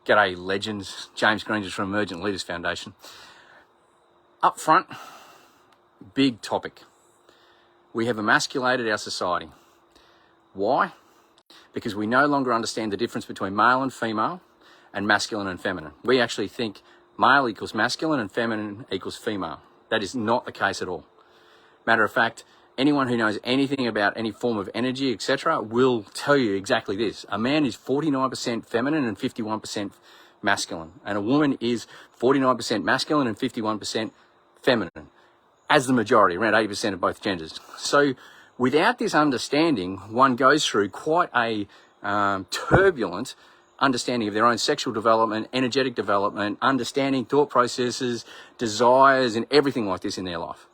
G'day legends, James Granger from Emergent Leaders Foundation. Up front, big topic. We have emasculated our society. Why? Because we no longer understand the difference between male and female and masculine and feminine. We actually think male equals masculine and feminine equals female. That is not the case at all. Matter of fact, anyone who knows anything about any form of energy, etc., will tell you exactly this. A man is 49% feminine and 51% masculine. And a woman is 49% masculine and 51% feminine, as the majority, around 80% of both genders. So without this understanding, one goes through quite a turbulent understanding of their own sexual development, energetic development, understanding thought processes, desires, and everything like this in their life.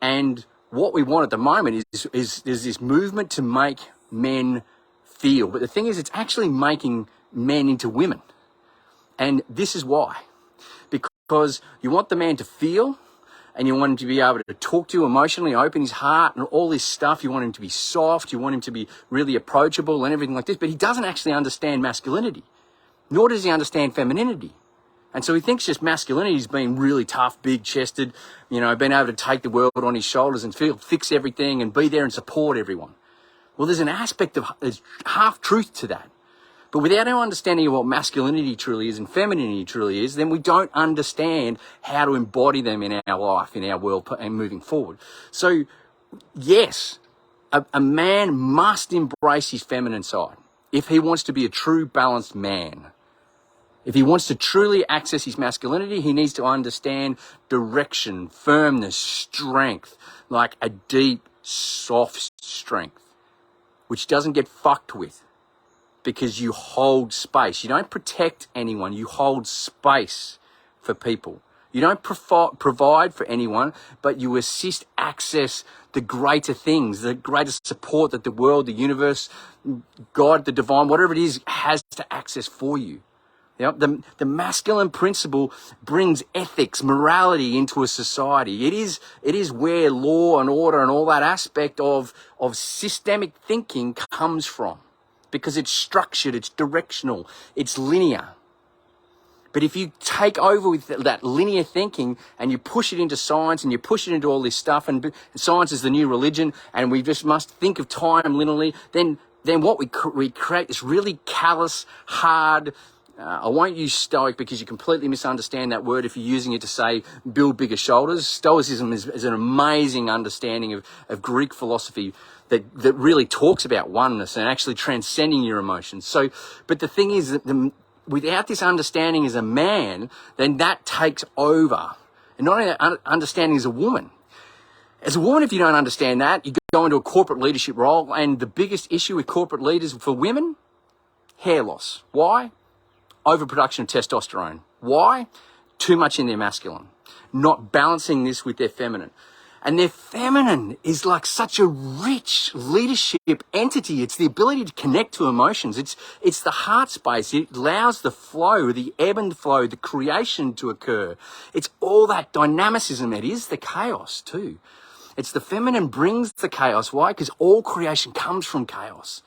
And what we want at the moment is there's this movement to make men feel. But the thing is, it's actually making men into women. And this is why. Because you want the man to feel, and you want him to be able to talk to you emotionally, open his heart and all this stuff. You want him to be soft. You want him to be really approachable and everything like this. But he doesn't actually understand masculinity, nor does he understand femininity. And so he thinks just masculinity is being really tough, big-chested, being able to take the world on his shoulders and fix everything and be there and support everyone. Well, there's an aspect of, there's half-truth to that. But without our understanding of what masculinity truly is and femininity truly is, then we don't understand how to embody them in our life, in our world, and moving forward. So, yes, a man must embrace his feminine side if he wants to be a true balanced man. If he wants to truly access his masculinity, he needs to understand direction, firmness, strength, like a deep, soft strength, which doesn't get fucked with because you hold space. You don't protect anyone, you hold space for people. You don't provide for anyone, but you assist access the greater things, the greater support that the world, the universe, God, the divine, whatever it is, has to access for you. The masculine principle brings ethics, morality into a society. It is where law and order and all that aspect of systemic thinking comes from, because it's structured, it's directional, it's linear. But if you take over with that linear thinking and you push it into science and you push it into all this stuff, and science is the new religion, and we just must think of time linearly, then what we create is really callous, hard. I won't use stoic because you completely misunderstand that word if you're using it to say build bigger shoulders. Stoicism is an amazing understanding of Greek philosophy that really talks about oneness and actually transcending your emotions. So, but the thing is that without this understanding as a man, then that takes over. And not only understanding as a woman. As a woman, if you don't understand that, you go into a corporate leadership role, and the biggest issue with corporate leaders for women, hair loss. Why? Overproduction of testosterone. Why? Too much in their masculine. Not balancing this with their feminine. And their feminine is like such a rich leadership entity. It's the ability to connect to emotions. It's the heart space. It allows the flow, the ebb and flow, the creation to occur. It's all that dynamicism. It is the chaos too. It's the feminine brings the chaos. Why? Because all creation comes from chaos.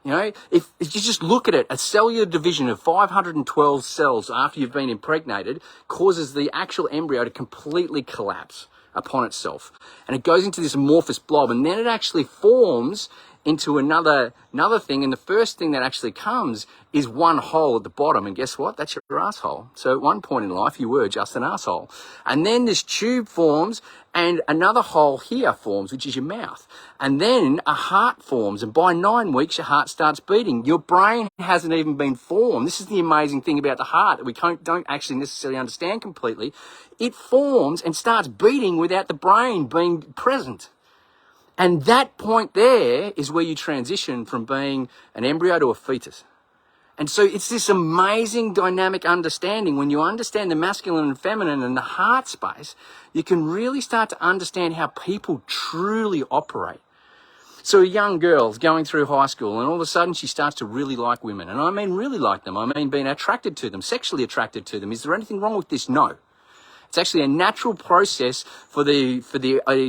If you just look at it, a cellular division of 512 cells after you've been impregnated causes the actual embryo to completely collapse upon itself. And it goes into this amorphous blob, and then it actually forms into another thing, and the first thing that actually comes is one hole at the bottom, and guess what? That's your asshole. So at one point in life, you were just an asshole. And then this tube forms, and another hole here forms, which is your mouth. And then a heart forms, and by 9 weeks, your heart starts beating. Your brain hasn't even been formed. This is the amazing thing about the heart that we don't actually necessarily understand completely. It forms and starts beating without the brain being present. And that point there is where you transition from being an embryo to a fetus. And so it's this amazing dynamic understanding. When you understand the masculine and feminine and the heart space, you can really start to understand how people truly operate. So a young girl's going through high school, and all of a sudden she starts to really like women. And I mean really like them. I mean being attracted to them, sexually attracted to them. Is there anything wrong with this? No. It's actually a natural process for the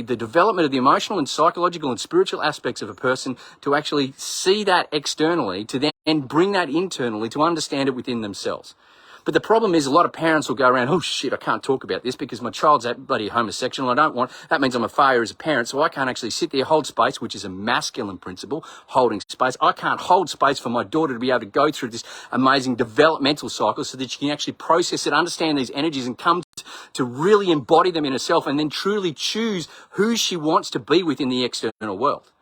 development of the emotional and psychological and spiritual aspects of a person to actually see that externally, to then bring that internally, to understand it within themselves. But the problem is a lot of parents will go around, oh shit, I can't talk about this because my child's bloody homosexual and I don't want, that means I'm a failure as a parent, so I can't actually sit there, hold space, which is a masculine principle, holding space. I can't hold space for my daughter to be able to go through this amazing developmental cycle so that she can actually process it, understand these energies and come to really embody them in herself and then truly choose who she wants to be within the external world.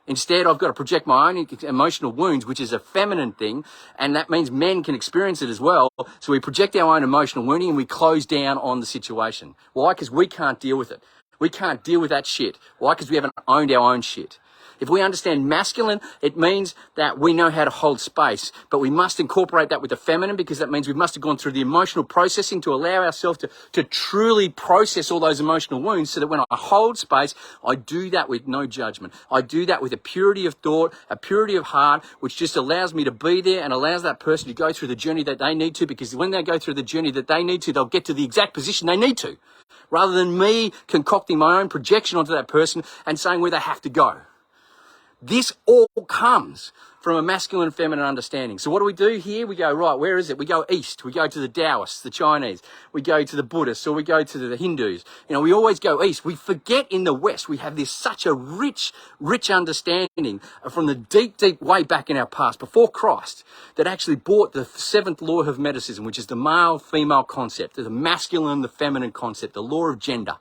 Instead, I've got to project my own emotional wounds, which is a feminine thing, and that means men can experience it as well. So we project our own emotional wounding and we close down on the situation. Why? Because we can't deal with it. We can't deal with that shit. Why? Because we haven't owned our own shit. If we understand masculine, it means that we know how to hold space, but we must incorporate that with the feminine because that means we must have gone through the emotional processing to allow ourselves to truly process all those emotional wounds so that when I hold space, I do that with no judgment. I do that with a purity of thought, a purity of heart, which just allows me to be there and allows that person to go through the journey that they need to, because when they go through the journey that they need to, they'll get to the exact position they need to, rather than me concocting my own projection onto that person and saying where they have to go. This all comes from a masculine and feminine understanding. So what do we do here? We go, right, where is it? We go east. We go to the Taoists, the Chinese. We go to the Buddhists, or we go to the Hindus. You know, we always go east. We forget in the West, we have this such a rich understanding from the deep, deep way back in our past, before Christ, that actually brought the seventh law of Hermeticism, which is the male-female concept, the masculine, the feminine concept, the law of gender.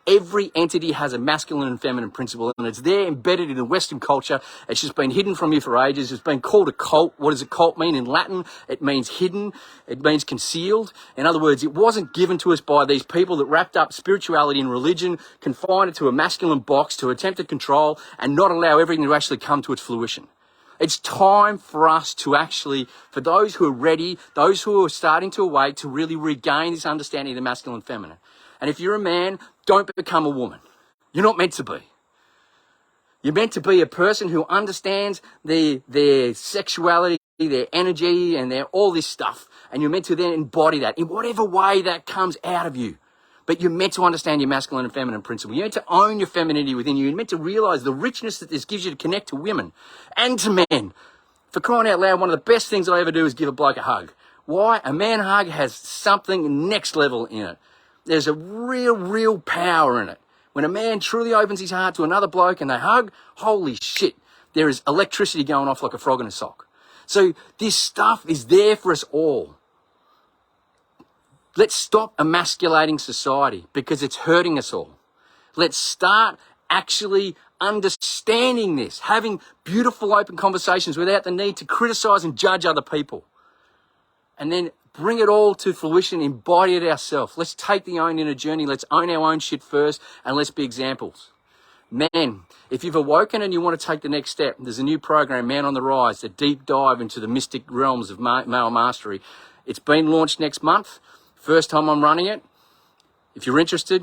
Every entity has a masculine and feminine principle, and it's there embedded in the Western culture. It's just been hidden from you for ages. It's been called a cult. What does a cult mean in Latin? It means hidden. It means concealed. In other words, it wasn't given to us by these people that wrapped up spirituality and religion, confined it to a masculine box to attempt to control and not allow everything to actually come to its fruition. It's time for us to actually, for those who are ready, those who are starting to awake, to really regain this understanding of the masculine and feminine. And if you're a man, don't become a woman. You're not meant to be. You're meant to be a person who understands their sexuality, their energy, and their all this stuff. And you're meant to then embody that in whatever way that comes out of you. But you're meant to understand your masculine and feminine principle. You're meant to own your femininity within you. You're meant to realize the richness that this gives you to connect to women and to men. For crying out loud, one of the best things I ever do is give a bloke a hug. Why? A man hug has something next level in it. There's a real power in it. When a man truly opens his heart to another bloke and they hug, holy shit, there is electricity going off like a frog in a sock. So this stuff is there for us all. Let's stop emasculating society because it's hurting us all. Let's start actually understanding this, having beautiful open conversations without the need to criticize and judge other people. And then bring it all to fruition, embody it ourselves. Let's take the own inner journey. Let's own our own shit first, and let's be examples. Men, if you've awoken and you want to take the next step, there's a new program, Man on the Rise, a deep dive into the mystic realms of male mastery. It's been launched next month. First time I'm running it. If you're interested,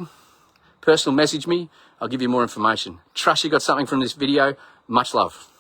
personal message me. I'll give you more information. Trust you got something from this video. Much love.